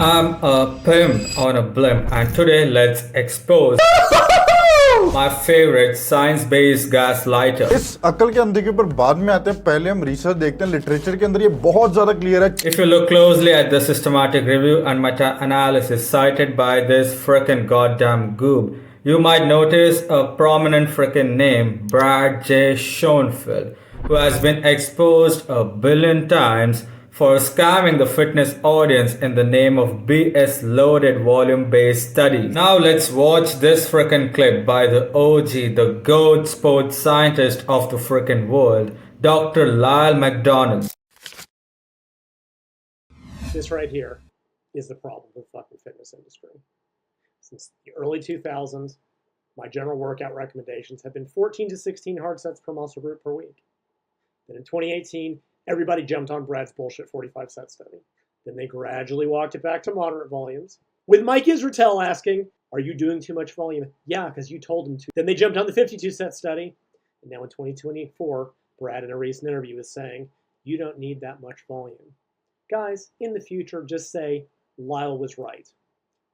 I'm a pimp on a blimp, and today let's expose my favorite science-based gas lighter. इस अकल के अंधे के ऊपर बाद में आते हैं, पहले हम रिसर्च देखते हैं, लिटरेचर के अंदर ये बहुत ज्यादा क्लियर है. If you look closely at the systematic review and meta-analysis cited by this frickin' goddamn goob, you might notice a prominent frickin' name, Brad J. Schoenfeld, who has been exposed a billion times for scamming the fitness audience in the name of BS loaded volume based study. Now let's watch this frickin' clip by the OG, the GOAT sports scientist of the frickin' world, Dr. Lyle McDonald. This right here is the problem with the fucking fitness industry. Since the early 2000s, my general workout recommendations have been 14 to 16 hard sets per muscle group per week. Then in 2018, everybody jumped on Brad's bullshit 45 set study. Then they gradually walked it back to moderate volumes. With Mike Israetel asking, are you doing too much volume? Yeah, because you told him to. Then they jumped on the 52 set study. And now in 2024, Brad in a recent interview is saying, you don't need that much volume. Guys, in the future, just say, Lyle was right.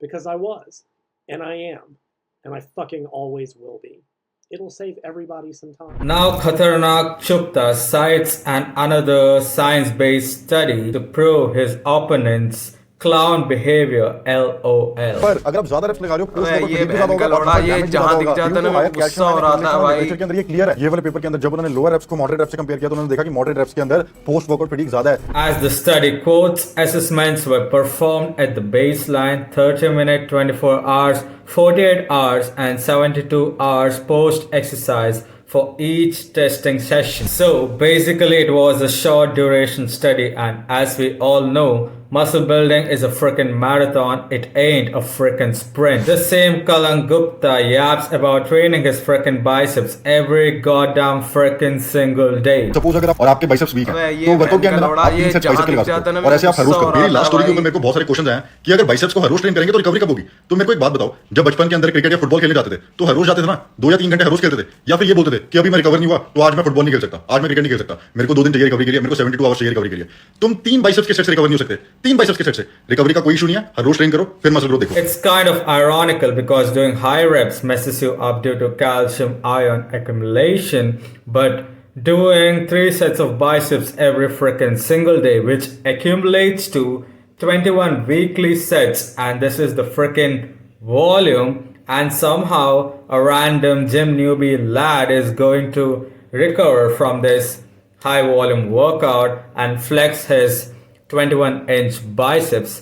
Because I was. And I am. And I fucking always will be. It'll save everybody some time. Now Khatarnak Chupta cites another science-based study to prove his opponent's clown behavior LOL. पर अगर आप ज्यादा wraps लगा रहे हो, post workout ये भी ज्यादा होगा, लौड़ा, ये जहां दिख जाता है ना, मेरे को गुस्सा हो रहा था भाई. लिटरेचर के अंदर ये क्लियर है. ये वाले पेपर के अंदर जब उन्होंने लोअर रेप्स को मॉडरेट रेप्स से कंपेयर किया तो उन्होंने देखा कि मॉडरेट रेप्स के अंदर पोस्ट वर्कआउट फटीग ज्यादा है. As the study quotes, assessments were performed at the baseline 30 minute, 24 hours, 48 hours and 72 hours post-exercise for each testing session. So basically it was a short duration study, and as we all know, muscle building is a frickin' marathon, it ain't a frickin' sprint. The same Kalan Gupta yaps about training his frickin' biceps every goddamn frickin' single day. Suppose अगर आप और आपके biceps week हैं तो workout के अंदर आप 3 set biceps के लगा सकते हो और ऐसे आप हर रोज करो. मेरी लास्ट स्टोरी के ऊपर मेरे को बहुत सारे क्वेश्चंस आए हैं कि अगर बाइसेप्स को हर रोज ट्रेन करेंगे तो रिकवरी कब होगी. तो मेरे को एक बात बताओ, जब बचपन के अंदर क्रिकेट या फुटबॉल खेलने जाते थे तो हर रोज जाते थे ना, 2 या 3 घंटे हर रोज खेलते थे, या फिर ये बोलते थे कि अभी मैं रिकवर नहीं हुआ तो आज मैं फुटबॉल नहीं खेल सकता, आज मैं क्रिकेट नहीं खेल सकता, मेरे को 2 दिन चाहिए रिकवरी के लिए, मेरे को 72 आवर्स चाहिए रिकवरी के लिए. तुम 3 बाइसेप्स के सेट से रिकवर नहीं हो सकते. 3 बाइसेप्स के सेट से रिकवरी का कोई इशू नहीं है. हर रोज ट्रेन करो, फिर मसल ग्रोथ देखो. It's kind of ironical because doing high reps messes you up due to calcium ion accumulation, but doing 3 sets of biceps every frickin' single day, which accumulates to 21 weekly sets, and this is the frickin' volume, and somehow a random gym newbie lad is going to recover from this high volume workout and flex his 21-inch biceps.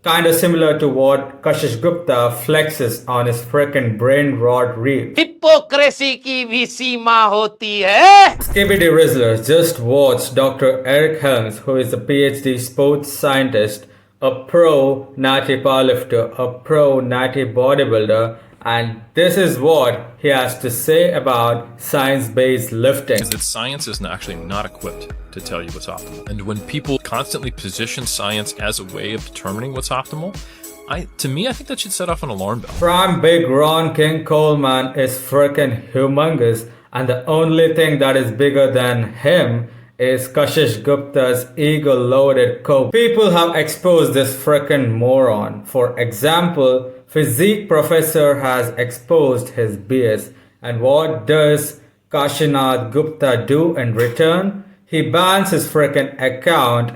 Kind of similar to what Kashish Gupta flexes on his frickin' brain rot reel. Hypocrisy की भी सीमा होती है. Skibidi Rizzlers, just watch Dr. Eric Helms, who is a PhD sports scientist, a pro natty powerlifter, a pro natty bodybuilder, and this is what he has to say about science-based lifting. Is that science is actually not equipped to tell you what's optimal. And when people constantly position science as a way of determining what's optimal, to me, I think that should set off an alarm bell. Prime Big Ron King Coleman is frickin' humongous, and the only thing that is bigger than him is Kashish Gupta's ego-loaded coke. People have exposed this frickin' moron. For example, physique professor has exposed his BS, and what does Kashinath Gupta do in return? He bans his frickin' account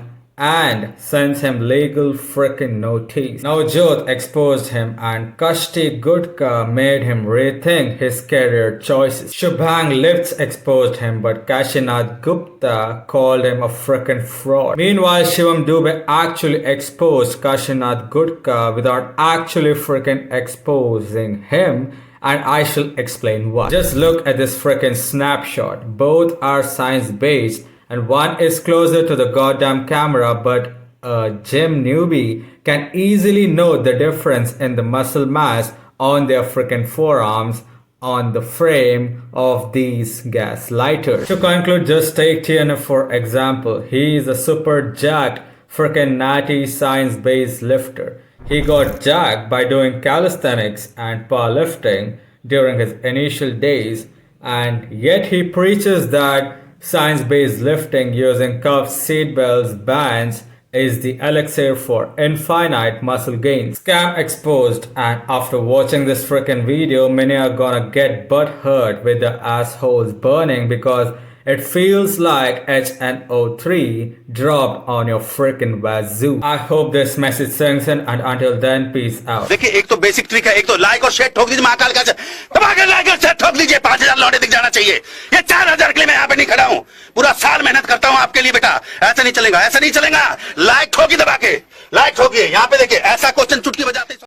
and sends him legal frickin' notice. Now Jyot exposed him and Kashti Gutka made him rethink his career choices. Shubhang Lifts exposed him, but Kashinath Gupta called him a frickin' fraud. Meanwhile, Shivam Dubey actually exposed Kashinath Gutka without actually frickin' exposing him, and I shall explain why. Just look at this frickin' snapshot. Both are science-based, and one is closer to the goddamn camera, but a gym newbie can easily note the difference in the muscle mass on their frickin' forearms on the frame of these gas lighters. To conclude, just take TNF for example. He is a super jacked frickin' natty science-based lifter. He got jacked by doing calisthenics and powerlifting during his initial days, and yet he preaches that science-based lifting using cuffs, seatbelts, bands is the elixir for infinite muscle gain. Scam exposed, and after watching this freaking video, many are gonna get butt hurt with their assholes burning because it feels like HNO3 dropped on your freaking wazoo. I hope this message sinks in, and until then, peace out. देखिए एक तो basic trick है, एक तो like और share ठोक दीजिए, महाकाल का दबाकर लाइक और शेयर ठोक दीजिए, 5000 लौटे दिख जाना चाहिए। ये 4000 के लिए मैं यहाँ पे नहीं खड़ा हूँ, पूरा साल मेहनत करता हूँ आपके लिए बेटा। ऐसा नहीं चलेगा, ऐसा नहीं चलेगा। लाइक ठोकी दबा के, लाइक ठोकिए। यहाँ पे देखिए ऐसा क्वेश्चन चुटकी बजाते